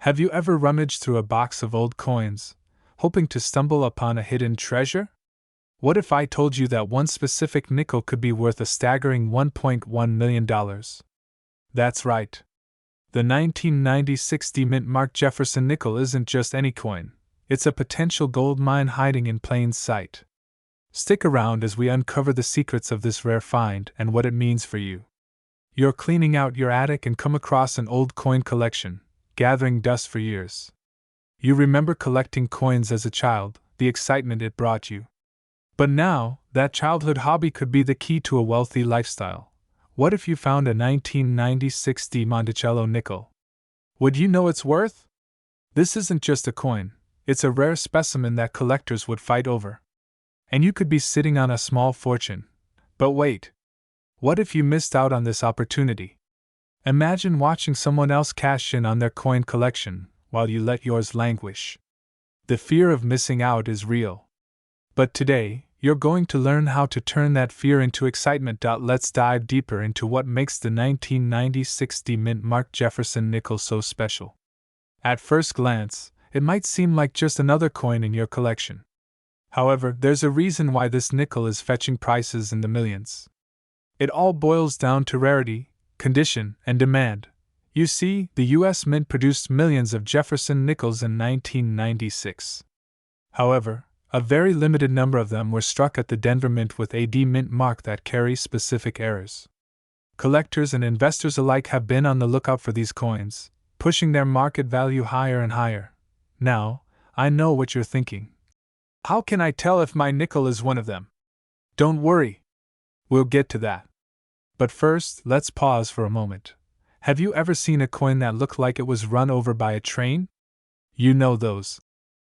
Have you ever rummaged through a box of old coins, hoping to stumble upon a hidden treasure? What if I told you that one specific nickel could be worth a staggering $1.1 million? That's right. The 1996 Mint Jefferson nickel isn't just any coin, it's a potential gold mine hiding in plain sight. Stick around as we uncover the secrets of this rare find and what it means for you. You're cleaning out your attic and come across an old coin collection, gathering dust for years. You remember collecting coins as a child, the excitement it brought you. But now, that childhood hobby could be the key to a wealthy lifestyle. What if you found a 1996 Monticello nickel? Would you know its worth? This isn't just a coin, it's a rare specimen that collectors would fight over. And you could be sitting on a small fortune. But wait. What if you missed out on this opportunity? Imagine watching someone else cash in on their coin collection while you let yours languish. The fear of missing out is real. But today, you're going to learn how to turn that fear into excitement. Let's dive deeper into what makes the 1996 Mint Jefferson nickel so special. At first glance, it might seem like just another coin in your collection. However, there's a reason why this nickel is fetching prices in the millions. It all boils down to rarity, condition, and demand. You see, the U.S. Mint produced millions of Jefferson nickels in 1996. However, a very limited number of them were struck at the Denver Mint with a D Mint mark that carries specific errors. Collectors and investors alike have been on the lookout for these coins, pushing their market value higher and higher. Now, I know what you're thinking. How can I tell if my nickel is one of them? Don't worry. We'll get to that. But first, let's pause for a moment. Have you ever seen a coin that looked like it was run over by a train? You know those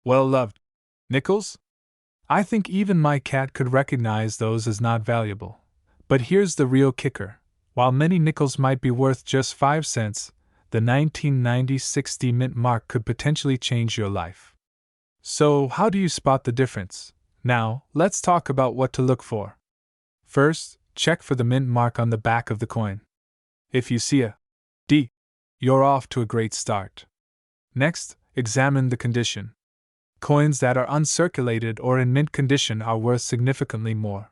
well-loved nickels? I think even my cat could recognize those as not valuable. But here's the real kicker. While many nickels might be worth just 5 cents, the 1996 Mint mark could potentially change your life. So, how do you spot the difference? Now, let's talk about what to look for. First, check for the mint mark on the back of the coin. If you see a D, you're off to a great start. Next, examine the condition. Coins that are uncirculated or in mint condition are worth significantly more.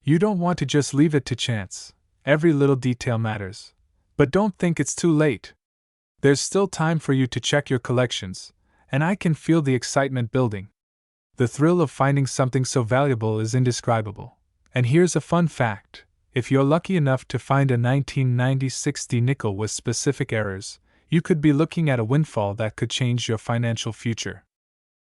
You don't want to just leave it to chance. Every little detail matters. But don't think it's too late. There's still time for you to check your collections, and I can feel the excitement building. The thrill of finding something so valuable is indescribable. And here's a fun fact. If you're lucky enough to find a 1996 nickel with specific errors, you could be looking at a windfall that could change your financial future.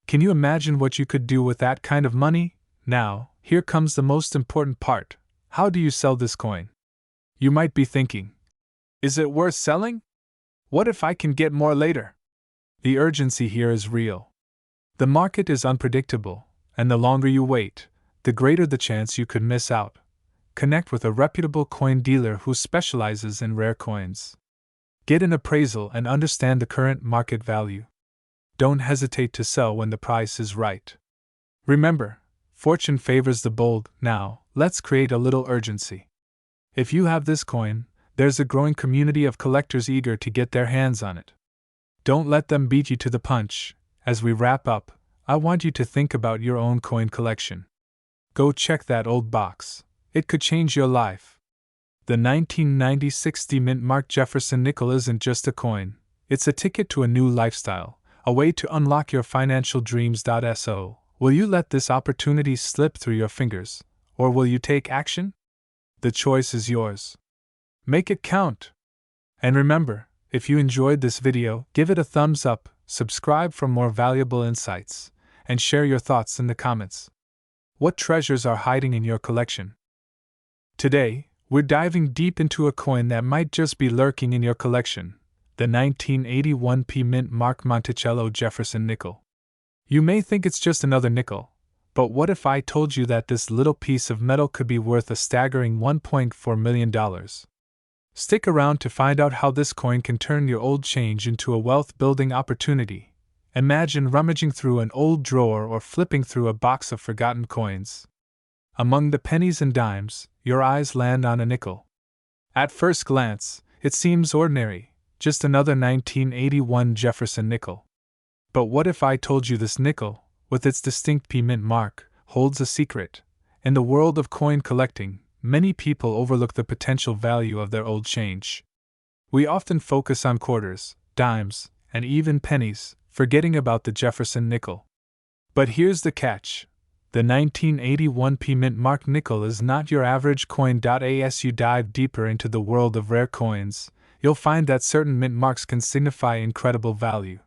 Can you imagine what you could do with that kind of money? Now, here comes the most important part. How do you sell this coin? You might be thinking, is it worth selling? What if I can get more later? The urgency here is real. The market is unpredictable, and the longer you wait, the greater the chance you could miss out. Connect with a reputable coin dealer who specializes in rare coins. Get an appraisal and understand the current market value. Don't hesitate to sell when the price is right. Remember, fortune favors the bold. Now, let's create a little urgency. If you have this coin, there's a growing community of collectors eager to get their hands on it. Don't let them beat you to the punch. As we wrap up, I want you to think about your own coin collection. Go check that old box. It could change your life. The 1996 Mint Jefferson nickel isn't just a coin, it's a ticket to a new lifestyle, a way to unlock your financial dreams. So, will you let this opportunity slip through your fingers, or will you take action? The choice is yours. Make it count. And remember, if you enjoyed this video, give it a thumbs up, subscribe for more valuable insights, and share your thoughts in the comments. What treasures are hiding in your collection? Today, we're diving deep into a coin that might just be lurking in your collection, the 1981 Mint Monticello Jefferson nickel. You may think it's just another nickel, but what if I told you that this little piece of metal could be worth a staggering $1.4 million? Stick around to find out how this coin can turn your old change into a wealth-building opportunity. Imagine rummaging through an old drawer or flipping through a box of forgotten coins. Among the pennies and dimes, your eyes land on a nickel. At first glance, it seems ordinary, just another 1981 Jefferson nickel. But what if I told you this nickel, with its distinct P mint mark, holds a secret? In the world of coin collecting, many people overlook the potential value of their old change. We often focus on quarters, dimes, and even pennies, forgetting about the Jefferson nickel. But here's the catch. The 1981 P mint mark nickel is not your average coin. As you dive deeper into the world of rare coins, you'll find that certain mint marks can signify incredible value.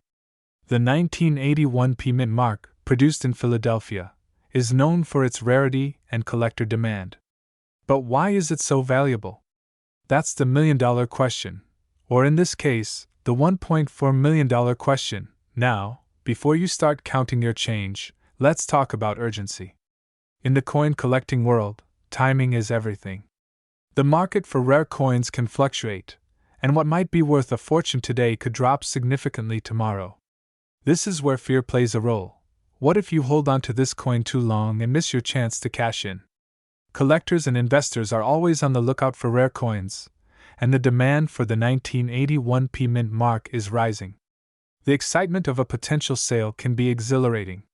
The 1981 P mint mark, produced in Philadelphia, is known for its rarity and collector demand. But why is it so valuable? That's the million-dollar question, or in this case, the $1.4 million question. Now, before you start counting your change, let's talk about urgency. In the coin collecting world, timing is everything. The market for rare coins can fluctuate, and what might be worth a fortune today could drop significantly tomorrow. This is where fear plays a role. What if you hold on to this coin too long and miss your chance to cash in? Collectors and investors are always on the lookout for rare coins, and the demand for the 1981 P mint mark is rising. The excitement of a potential sale can be exhilarating.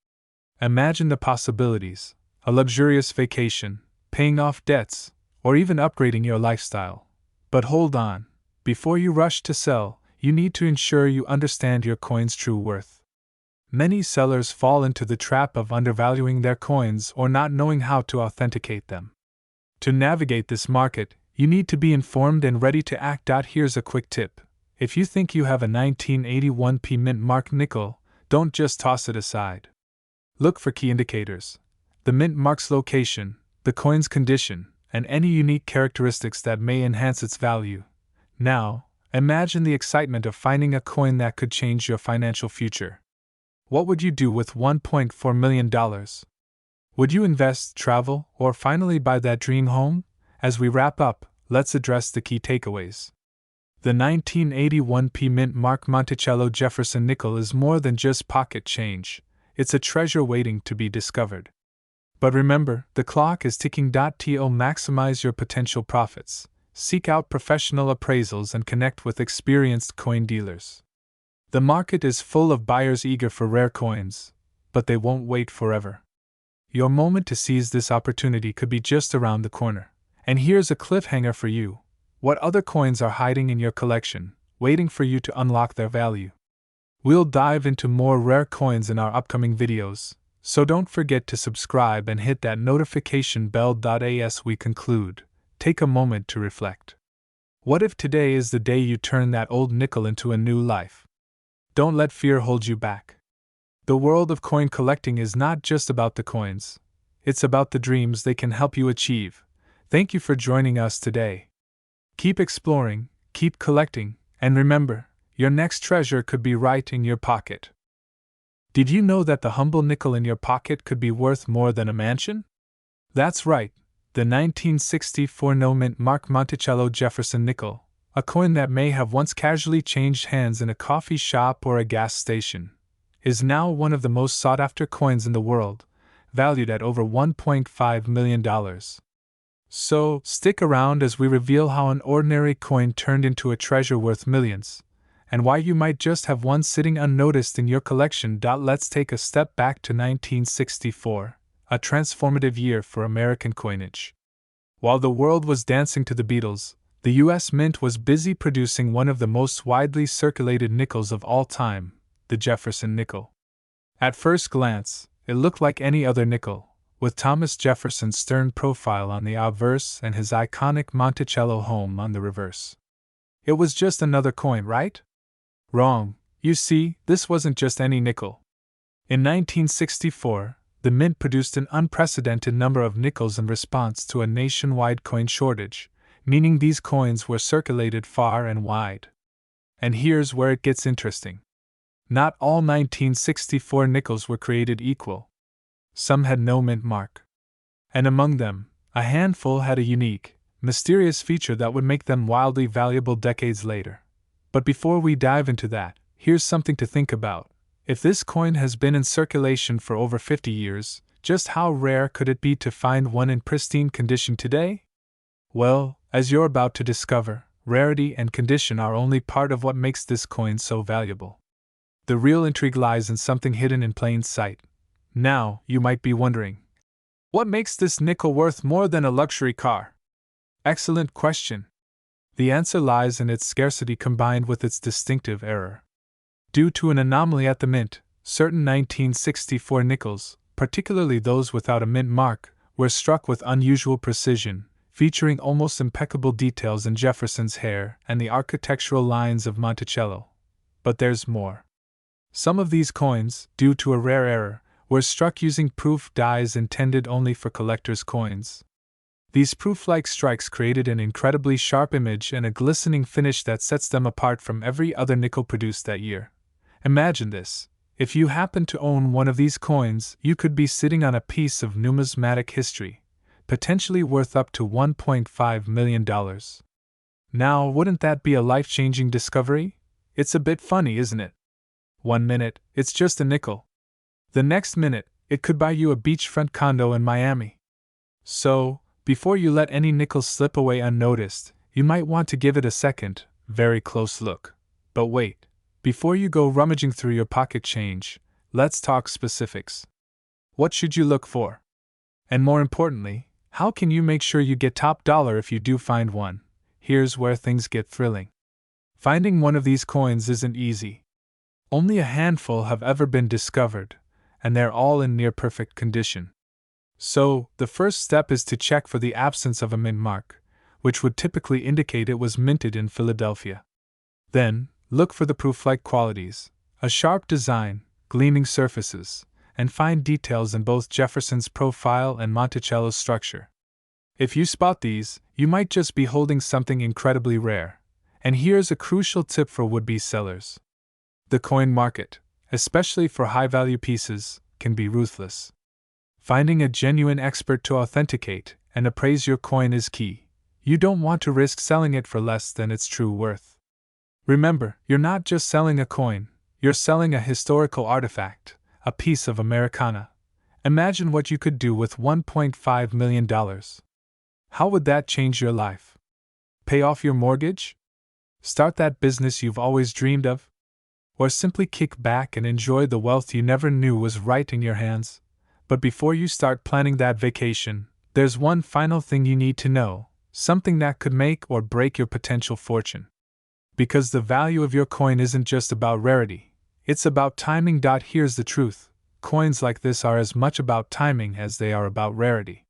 Imagine the possibilities: a luxurious vacation, paying off debts, or even upgrading your lifestyle. But hold on. Before you rush to sell, you need to ensure you understand your coin's true worth. Many sellers fall into the trap of undervaluing their coins or not knowing how to authenticate them. To navigate this market, you need to be informed and ready to act. Here's a quick tip. If you think you have a 1981 P mint mark nickel, don't just toss it aside. Look for key indicators: the mint mark's location, the coin's condition, and any unique characteristics that may enhance its value. Now, imagine the excitement of finding a coin that could change your financial future. What would you do with $1.4 million? Would you invest, travel, or finally buy that dream home? As we wrap up, let's address the key takeaways. The 1981 P mint mark Monticello Jefferson nickel is more than just pocket change. It's a treasure waiting to be discovered. But remember, the clock is ticking. To maximize your potential profits, seek out professional appraisals and connect with experienced coin dealers. The market is full of buyers eager for rare coins, but they won't wait forever. Your moment to seize this opportunity could be just around the corner. And here's a cliffhanger for you. What other coins are hiding in your collection, waiting for you to unlock their value? We'll dive into more rare coins in our upcoming videos, so don't forget to subscribe and hit that notification bell. As we conclude, take a moment to reflect. What if today is the day you turn that old nickel into a new life? Don't let fear hold you back. The world of coin collecting is not just about the coins, it's about the dreams they can help you achieve. Thank you for joining us today. Keep exploring, keep collecting, and remember, your next treasure could be right in your pocket. Did you know that the humble nickel in your pocket could be worth more than a mansion? That's right, the 1964 no mint mark Monticello Jefferson nickel, a coin that may have once casually changed hands in a coffee shop or a gas station, is now one of the most sought-after coins in the world, valued at over $1.5 million. So, stick around as we reveal how an ordinary coin turned into a treasure worth millions, and why you might just have one sitting unnoticed in your collection. Let's take a step back to 1964, a transformative year for American coinage. While the world was dancing to the Beatles, the U.S. Mint was busy producing one of the most widely circulated nickels of all time, the Jefferson nickel. At first glance, it looked like any other nickel, with Thomas Jefferson's stern profile on the obverse and his iconic Monticello home on the reverse. It was just another coin, right? Wrong. You see, this wasn't just any nickel. In 1964, the Mint produced an unprecedented number of nickels in response to a nationwide coin shortage, meaning these coins were circulated far and wide. And here's where it gets interesting. Not all 1964 nickels were created equal. Some had no mint mark. And among them, a handful had a unique, mysterious feature that would make them wildly valuable decades later. But before we dive into that, here's something to think about. If this coin has been in circulation for over 50 years, just how rare could it be to find one in pristine condition today? Well, as you're about to discover, rarity, and condition are only part of what makes this coin so valuable. The real intrigue lies in something hidden in plain sight. Now, you might be wondering, what makes this nickel worth more than a luxury car? Excellent question. The answer lies in its scarcity combined with its distinctive error. Due to an anomaly at the mint, certain 1964 nickels, particularly those without a mint mark, were struck with unusual precision, featuring almost impeccable details in Jefferson's hair and the architectural lines of Monticello. But there's more. Some of these coins, due to a rare error, were struck using proof dies intended only for collectors' coins. These proof-like strikes created an incredibly sharp image and a glistening finish that sets them apart from every other nickel produced that year. Imagine this. If you happen to own one of these coins, you could be sitting on a piece of numismatic history, potentially worth up to $1.5 million. Now, wouldn't that be a life-changing discovery? It's a bit funny, isn't it? 1 minute, it's just a nickel. The next minute, it could buy you a beachfront condo in Miami. So, before you let any nickel slip away unnoticed, you might want to give it a second, very close look. But wait, before you go rummaging through your pocket change, let's talk specifics. What should you look for? And more importantly, how can you make sure you get top dollar if you do find one? Here's where things get thrilling. Finding one of these coins isn't easy. Only a handful have ever been discovered, and they're all in near-perfect condition. So, the first step is to check for the absence of a mint mark, which would typically indicate it was minted in Philadelphia. Then, look for the proof-like qualities, a sharp design, gleaming surfaces, and fine details in both Jefferson's profile and Monticello's structure. If you spot these, you might just be holding something incredibly rare. And here's a crucial tip for would-be sellers. The coin market, especially for high-value pieces, can be ruthless. Finding a genuine expert to authenticate and appraise your coin is key. You don't want to risk selling it for less than its true worth. Remember, you're not just selling a coin, you're selling a historical artifact, a piece of Americana. Imagine what you could do with $1.5 million. How would that change your life? Pay off your mortgage? Start that business you've always dreamed of? Or simply kick back and enjoy the wealth you never knew was right in your hands? But before you start planning that vacation, there's one final thing you need to know, something that could make or break your potential fortune. Because the value of your coin isn't just about rarity, it's about timing. Here's the truth, coins like this are as much about timing as they are about rarity.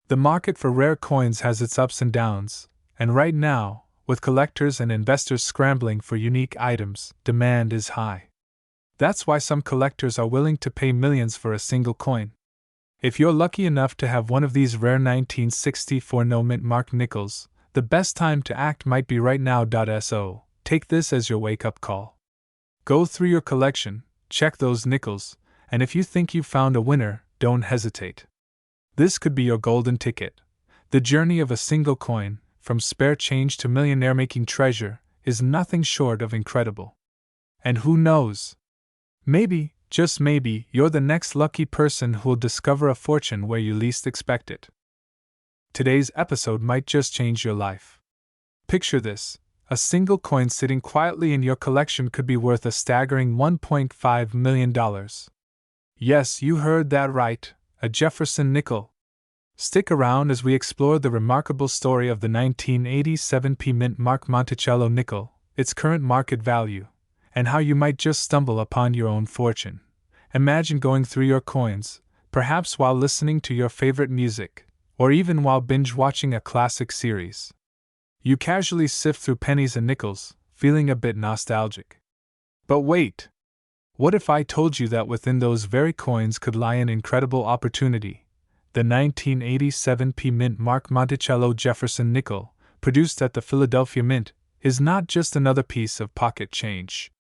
The market for rare coins has its ups and downs, and right now, with collectors and investors scrambling for unique items, demand is high. That's why some collectors are willing to pay millions for a single coin. If you're lucky enough to have one of these rare 1964 no-mint mark nickels, the best time to act might be right now. So, take this as your wake-up call. Go through your collection, check those nickels, and if you think you've found a winner, don't hesitate. This could be your golden ticket. The journey of a single coin, from spare change to millionaire making treasure, is nothing short of incredible. And who knows? Maybe, just maybe, you're the next lucky person who'll discover a fortune where you least expect it. Today's episode might just change your life. Picture this: a single coin sitting quietly in your collection could be worth a staggering $1.5 million. Yes, you heard that right, a Jefferson nickel. Stick around as we explore the remarkable story of the 1987 mint mark Monticello nickel, its current market value, and how you might just stumble upon your own fortune. Imagine going through your coins, perhaps while listening to your favorite music, or even while binge-watching a classic series. You casually sift through pennies and nickels, feeling a bit nostalgic. But wait! What if I told you that within those very coins could lie an incredible opportunity? The 1987 mint mark Monticello Jefferson nickel, produced at the Philadelphia Mint, is not just another piece of pocket change.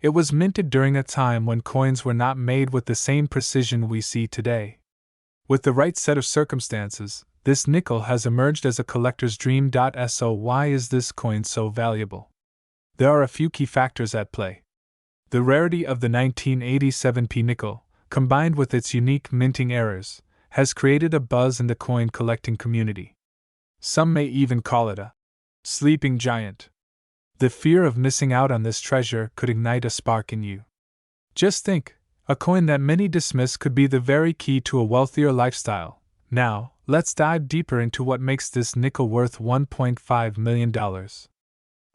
It was minted during a time when coins were not made with the same precision we see today. With the right set of circumstances, this nickel has emerged as a collector's dream. So why is this coin so valuable? There are a few key factors at play. The rarity of the 1987 nickel, combined with its unique minting errors, has created a buzz in the coin collecting community. Some may even call it a Sleeping giant. The fear of missing out on this treasure could ignite a spark in you. Just think, a coin that many dismiss could be the very key to a wealthier lifestyle. Now, let's dive deeper into what makes this nickel worth $1.5 million.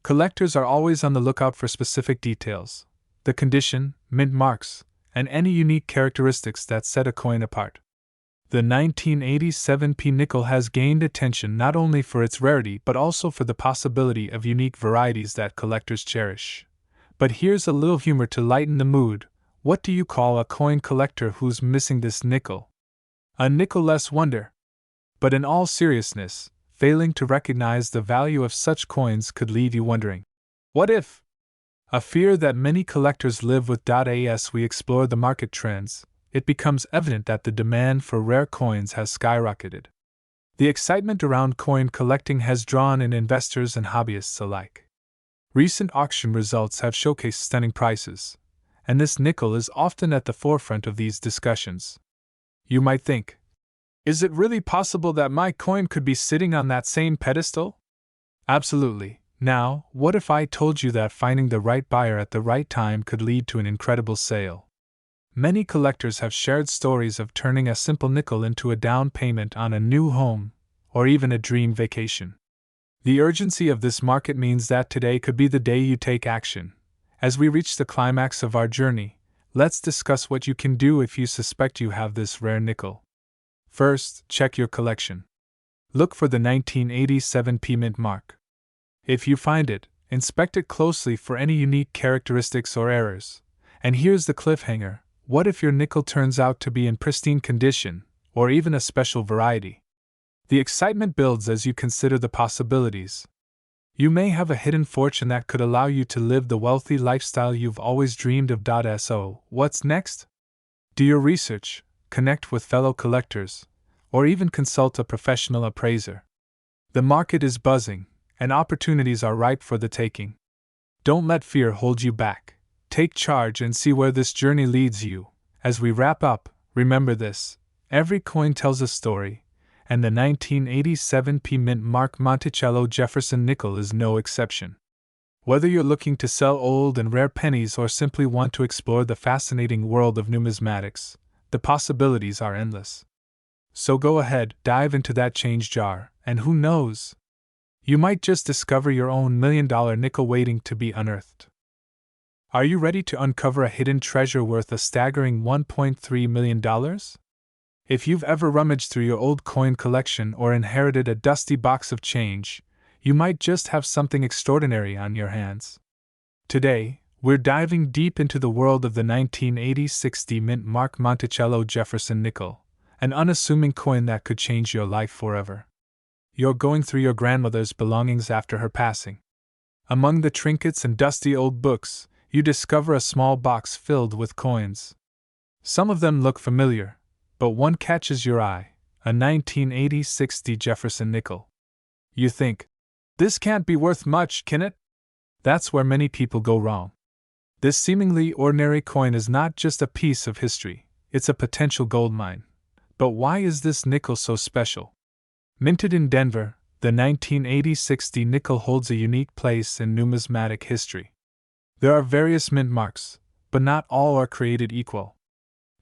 Collectors are always on the lookout for specific details: the condition, mint marks, and any unique characteristics that set a coin apart. The 1987 nickel has gained attention not only for its rarity but also for the possibility of unique varieties that collectors cherish. But here's a little humor to lighten the mood. What do you call a coin collector who's missing this nickel? A nickel-less wonder. But in all seriousness, failing to recognize the value of such coins could leave you wondering, what if? A fear that many collectors live with. As we explore the market trends, it becomes evident that the demand for rare coins has skyrocketed. The excitement around coin collecting has drawn in investors and hobbyists alike. Recent auction results have showcased stunning prices, and this nickel is often at the forefront of these discussions. You might think, is it really possible that my coin could be sitting on that same pedestal? Absolutely. Now, what if I told you that finding the right buyer at the right time could lead to an incredible sale? Many collectors have shared stories of turning a simple nickel into a down payment on a new home, or even a dream vacation. The urgency of this market means that today could be the day you take action. As we reach the climax of our journey, let's discuss what you can do if you suspect you have this rare nickel. First, check your collection. Look for the 1987 mint mark. If you find it, inspect it closely for any unique characteristics or errors. And here's the cliffhanger: what if your nickel turns out to be in pristine condition, or even a special variety? The excitement builds as you consider the possibilities. You may have a hidden fortune that could allow you to live the wealthy lifestyle you've always dreamed of. So, what's next? Do your research, connect with fellow collectors, or even consult a professional appraiser. The market is buzzing, and opportunities are ripe for the taking. Don't let fear hold you back. Take charge and see where this journey leads you. As we wrap up, remember this: every coin tells a story, and the 1987 mint mark Monticello Jefferson Nickel is no exception. Whether you're looking to sell old and rare pennies or simply want to explore the fascinating world of numismatics, the possibilities are endless. So go ahead, dive into that change jar, and who knows? You might just discover your own $1 million nickel waiting to be unearthed. Are you ready to uncover a hidden treasure worth a staggering $1.3 million? If you've ever rummaged through your old coin collection or inherited a dusty box of change, you might just have something extraordinary on your hands. Today, we're diving deep into the world of the 1986 mint mark Monticello Jefferson Nickel, an unassuming coin that could change your life forever. You're going through your grandmother's belongings after her passing. Among the trinkets and dusty old books, you discover a small box filled with coins. Some of them look familiar, but one catches your eye: a 1986 Jefferson nickel. You think, this can't be worth much, can it? That's where many people go wrong. This seemingly ordinary coin is not just a piece of history, it's a potential goldmine. But why is this nickel so special? Minted in Denver, the 1986 nickel holds a unique place in numismatic history. There are various mint marks, but not all are created equal.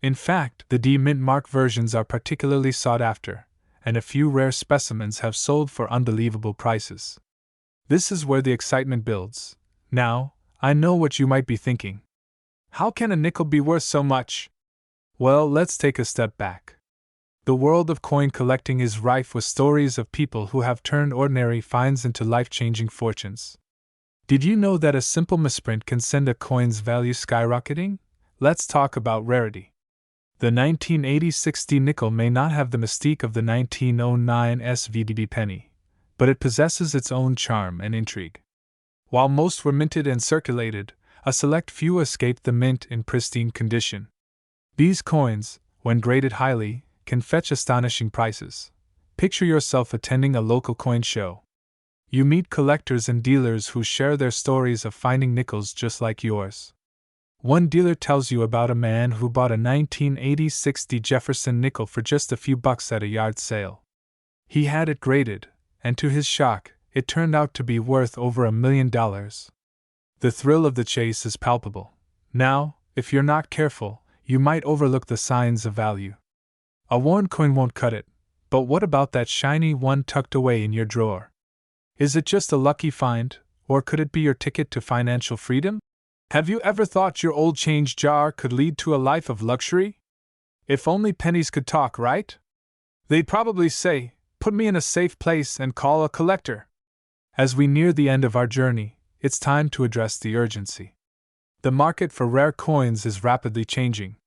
In fact, the D mint mark versions are particularly sought after, and a few rare specimens have sold for unbelievable prices. This is where the excitement builds. Now, I know what you might be thinking. How can a nickel be worth so much? Well, let's take a step back. The world of coin collecting is rife with stories of people who have turned ordinary finds into life-changing fortunes. Did you know that a simple misprint can send a coin's value skyrocketing? Let's talk about rarity. The 1986 nickel may not have the mystique of the 1909 SVDD penny, but it possesses its own charm and intrigue. While most were minted and circulated, a select few escaped the mint in pristine condition. These coins, when graded highly, can fetch astonishing prices. Picture yourself attending a local coin show. You meet collectors and dealers who share their stories of finding nickels just like yours. One dealer tells you about a man who bought a 1986 Jefferson nickel for just a few bucks at a yard sale. He had it graded, and to his shock, it turned out to be worth over $1 million. The thrill of the chase is palpable. Now, if you're not careful, you might overlook the signs of value. A worn coin won't cut it, but what about that shiny one tucked away in your drawer? Is it just a lucky find, or could it be your ticket to financial freedom? Have you ever thought your old change jar could lead to a life of luxury? If only pennies could talk, right? They'd probably say, "Put me in a safe place and call a collector." As we near the end of our journey, it's time to address the urgency. The market for rare coins is rapidly changing.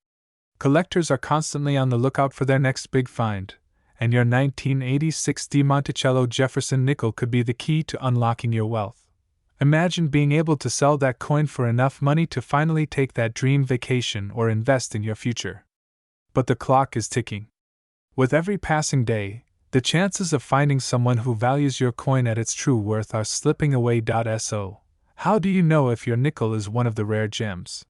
Collectors are constantly on the lookout for their next big find, and your 1986 Monticello Jefferson nickel could be the key to unlocking your wealth. Imagine being able to sell that coin for enough money to finally take that dream vacation or invest in your future. But the clock is ticking. With every passing day, the chances of finding someone who values your coin at its true worth are slipping away. So, how do you know if your nickel is one of the rare gems?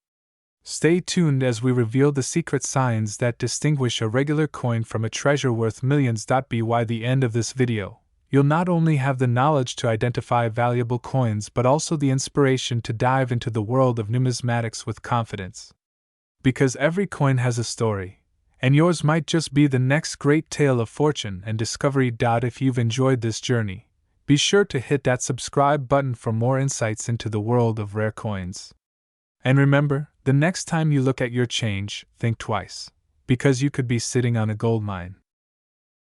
Stay tuned as we reveal the secret signs that distinguish a regular coin from a treasure worth millions. By the end of this video, you'll not only have the knowledge to identify valuable coins but also the inspiration to dive into the world of numismatics with confidence. Because every coin has a story, and yours might just be the next great tale of fortune and discovery. If you've enjoyed this journey, be sure to hit that subscribe button for more insights into the world of rare coins. And remember, the next time you look at your change, think twice, because you could be sitting on a gold mine.